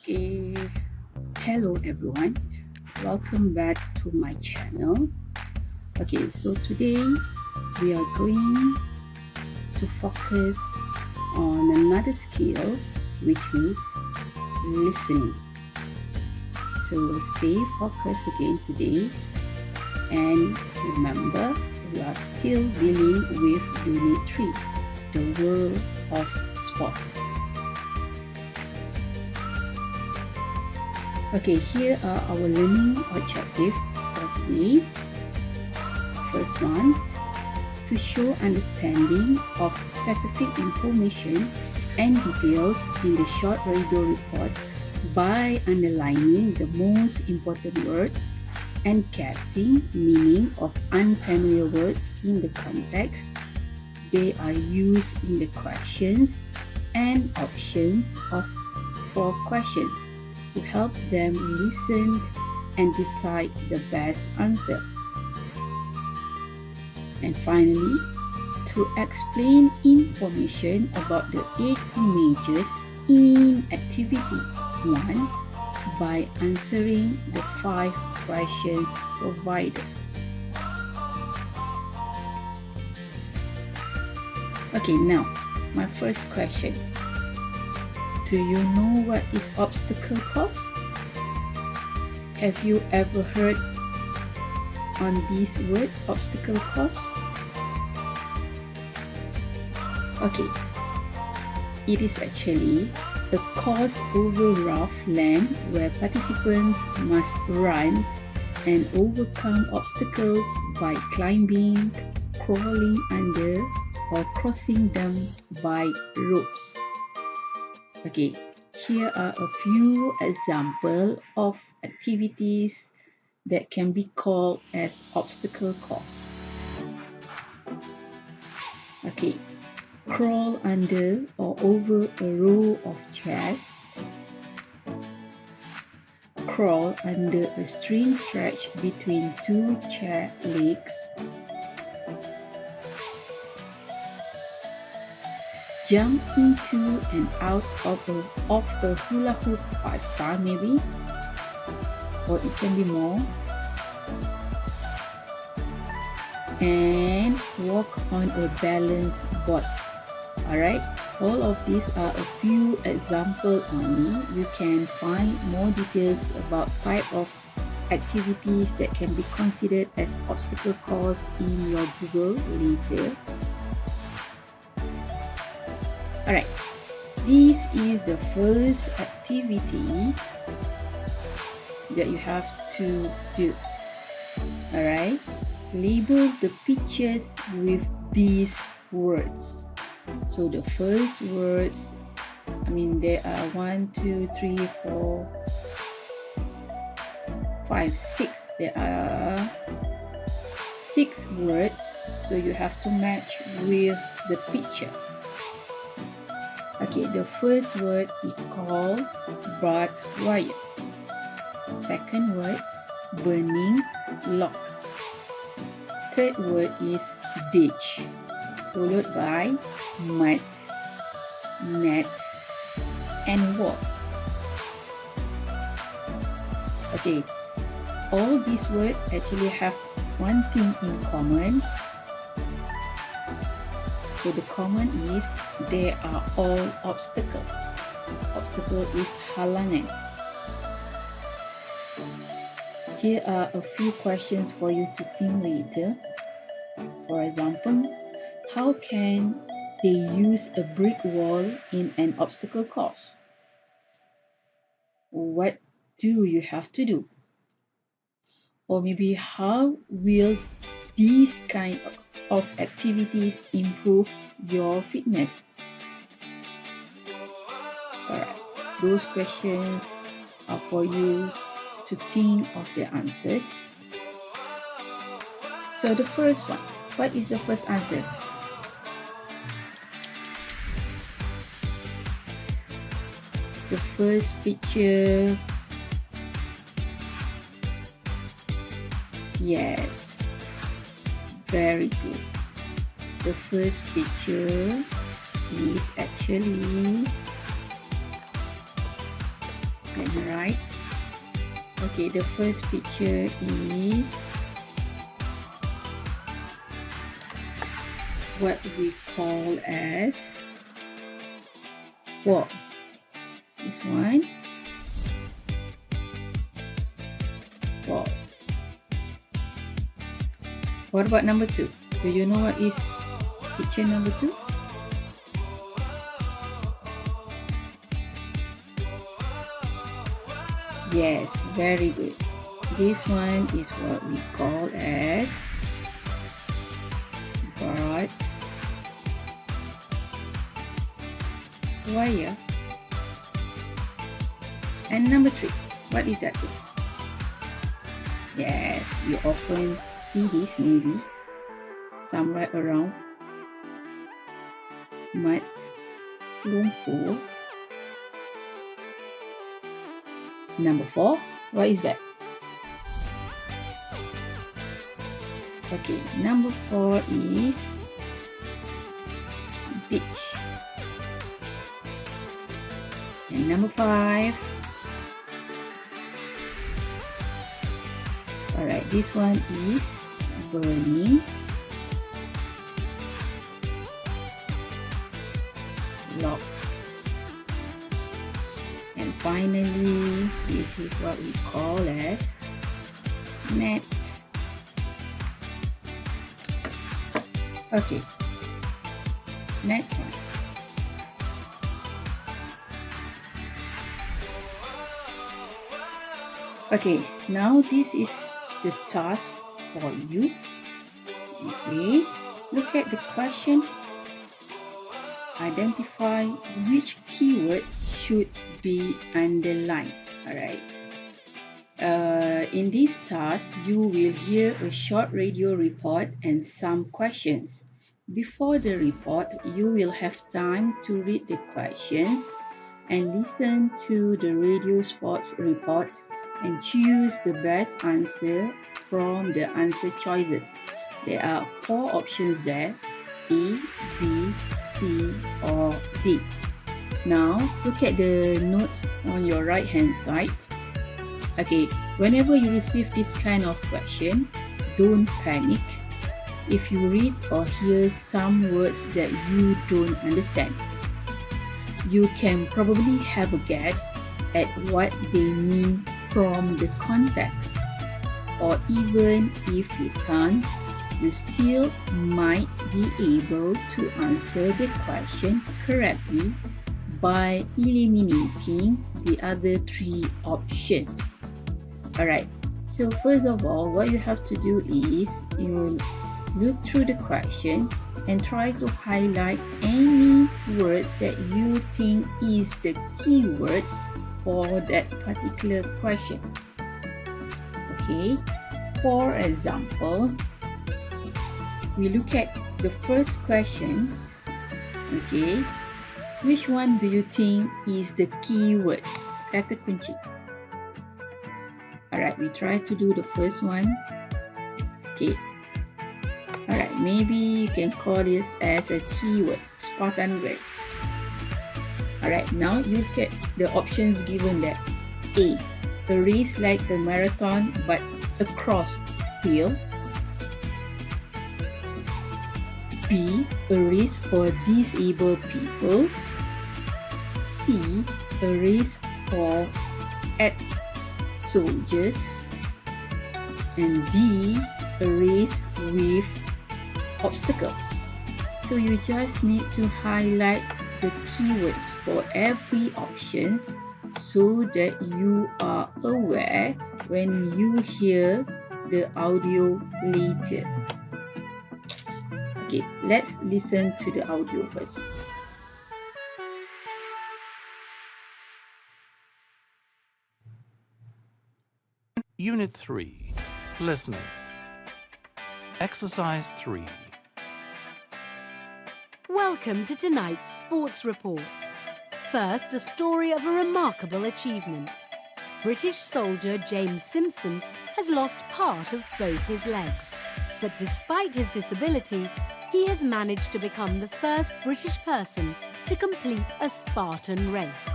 Okay, hello everyone. Welcome back to my channel. Okay, so today we are going to focus on another skill, which is listening. So stay focused again today, and remember, we are still dealing with Unit 3, the world of sports. Okay, here are our learning objectives for today. First one, to show understanding of specific information and details in the short radio report by underlining the most important words and guessing meaning of unfamiliar words in the context they are used in the questions and options for questions, to help them listen and decide the best answer. And finally, to explain information about the 8 images in activity 1 by answering the 5 questions provided. Okay, now my first question. Do you know what is obstacle course? Have you ever heard on this word, obstacle course? Okay, it is actually a course over rough land where participants must run and overcome obstacles by climbing, crawling under, or crossing them by ropes. Okay, here are a few examples of activities that can be called as obstacle course. Okay, crawl under or over a row of chairs. Crawl under a string stretched between 2 chair legs. Jump into and out of a hula hoop 5-star maybe, or it can be more. And walk on a balance board. Alright, all of these are a few examples only. You can find more details about type of activities that can be considered as obstacle course in your Google later. Alright, this is the first activity that you have to do. Alright, label the pictures with these words. So the first words, there are 1, 2, 3, 4, 5, 6. There are 6 words, so you have to match with the picture. Okay, the first word we call barbed wire. Second word, burning log. Third word is ditch, followed by mud, net, and wall. Okay, all these words actually have one thing in common. So the common is they are all obstacles. Obstacle is halangan. Here are a few questions for you to think later. For example, how can they use a brick wall in an obstacle course? What do you have to do? Or maybe how will these kind of activities improve your fitness? Alright, those questions are for you to think of the answers. So the first one, what is the first answer? The first picture. Yes, very good. The first picture is actually Let me write. Okay, the first picture is what we call as wall. This one, wall. What about number 2? Do you know what is picture number 2? Yes, very good. This one is what we call as barbed wire. And number 3, what is that? Yes, you often see this maybe somewhere around mud, lumpur. Number 4, what is that? Okay, number 4 is ditch. And number 5, alright, this one is burning log. And finally, this is what we call as net. Okay, next one. Okay, now this is the task for you. Okay, look at the question. Identify which keyword should be underlined. Alright. In this task, you will hear a short radio report and some questions. Before the report, you will have time to read the questions and listen to the radio sports report and choose the best answer from the answer choices. There are 4 options there: A, B, C, or D. Now, look at the notes on your right hand side. Okay, whenever you receive this kind of question, don't panic. If you read or hear some words that you don't understand, you can probably have a guess at what they mean from the context. Or even if you can't, you still might be able to answer the question correctly by eliminating the other 3 options. Alright, so first of all, what you have to do is you look through the question and try to highlight any words that you think is the keywords for that particular question. Okay, for example, we look at the first question. Okay, which one do you think is the keywords? Kata kunci. Alright, we try to do the first one. Okay. Alright, maybe you can call this as a keyword, Spartan race. Alright, now you look at the options given there. A race like the marathon but across field. B, a race for disabled people. C, a race for ex-soldiers. And D, a race with obstacles. So you just need to highlight the keywords for every options so that you are aware when you hear the audio later. Okay, let's listen to the audio first. Unit 3, Listening. Exercise 3. Welcome to tonight's sports report. First, a story of a remarkable achievement. British soldier James Simpson has lost part of both his legs. But despite his disability, he has managed to become the first British person to complete a Spartan race.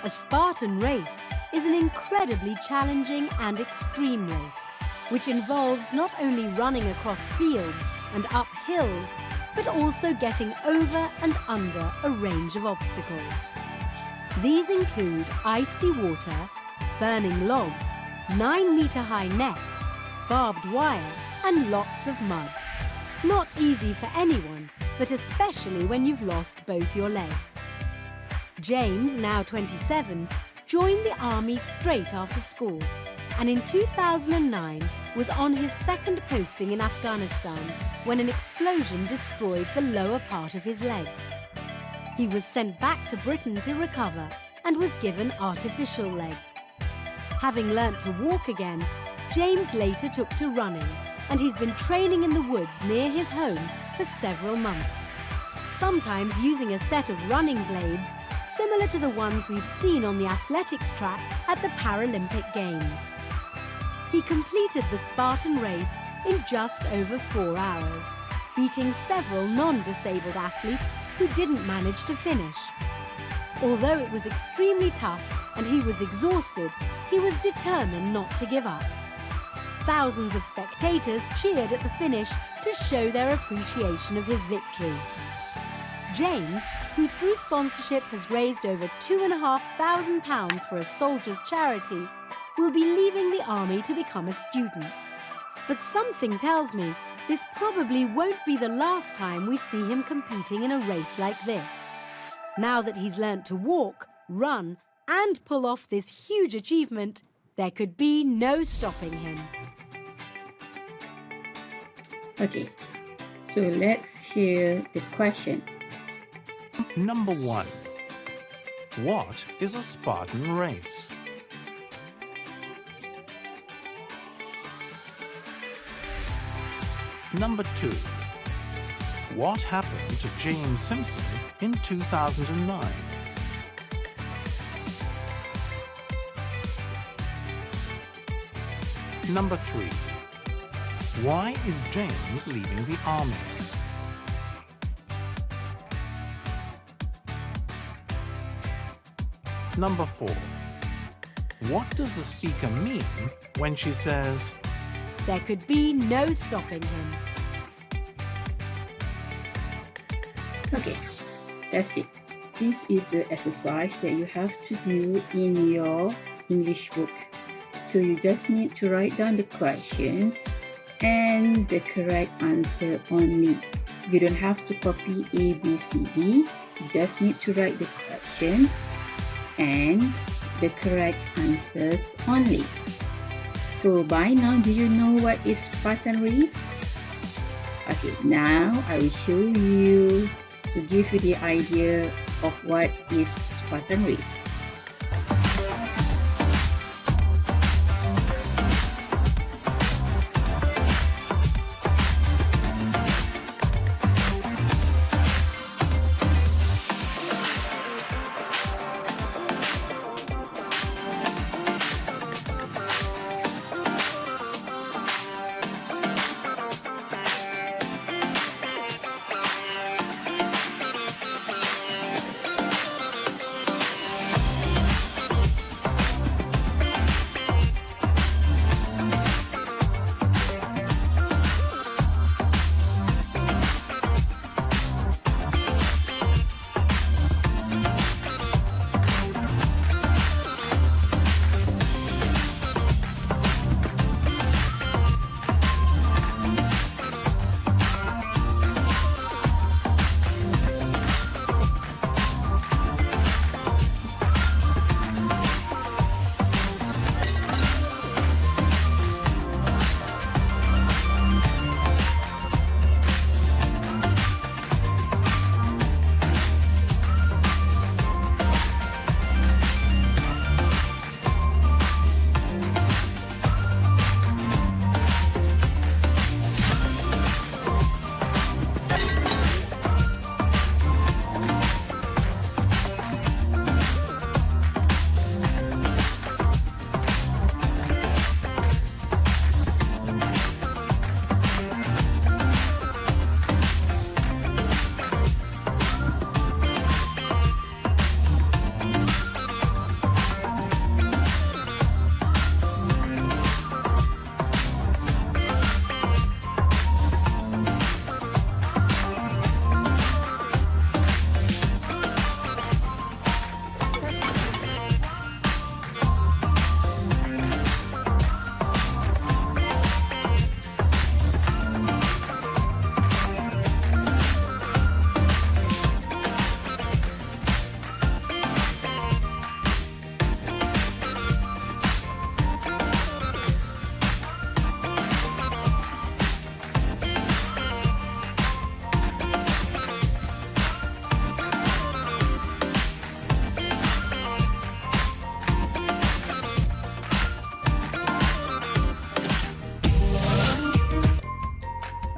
A Spartan race is an incredibly challenging and extreme race, which involves not only running across fields and up hills, but also getting over and under a range of obstacles. These include icy water, burning logs, 9-metre-high nets, barbed wire, and lots of mud. Not easy for anyone, but especially when you've lost both your legs. James, now 27, joined the army straight after school, and in 2009 was on his second posting in Afghanistan when an explosion destroyed the lower part of his legs. He was sent back to Britain to recover and was given artificial legs. Having learnt to walk again, James later took to running, and he's been training in the woods near his home for several months, sometimes using a set of running blades similar to the ones we've seen on the athletics track at the Paralympic Games. He completed the Spartan race in just over 4 hours, beating several non-disabled athletes who didn't manage to finish. Although it was extremely tough and he was exhausted, he was determined not to give up. Thousands of spectators cheered at the finish to show their appreciation of his victory. James, who through sponsorship has raised over £2,500 for a soldiers' charity, will be leaving the army to become a student. But something tells me this probably won't be the last time we see him competing in a race like this. Now that he's learnt to walk, run, and pull off this huge achievement, there could be no stopping him. Okay, so let's hear the question. Number 1. What is a Spartan race? Number 2. What happened to James Simpson in 2009? Number 3. Why is James leaving the army? Number 4. What does the speaker mean when she says, There could be no stopping him? Okay, that's it. This is the exercise that you have to do in your English book. So you just need to write down the questions and the correct answer only. You don't have to copy A, B, C, D. You just need to write the question and the correct answers only. So by now, do you know what is Spartan race? Okay, now I will show you to give you the idea of what is Spartan race.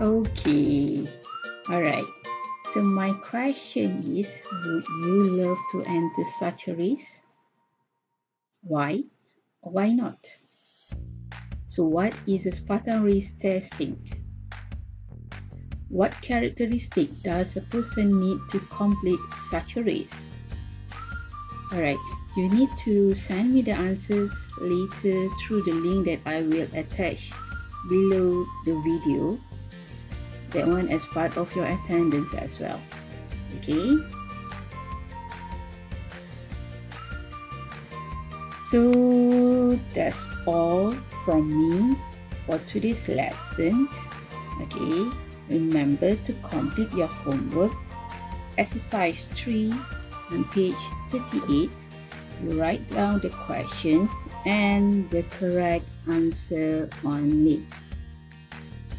Okay, alright. So my question is, would you love to enter such a race? Why or why not? So what is a Spartan race testing? What characteristic does a person need to complete such a race? Alright, you need to send me the answers later through the link that I will attach below the video. That one as part of your attendance as well. Okay? So that's all from me for today's lesson. Okay, remember to complete your homework. Exercise 3 on page 38. You write down the questions and the correct answer on it.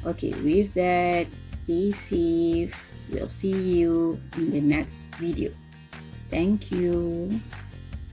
Okay, with that, stay safe. We'll see you in the next video. Thank you.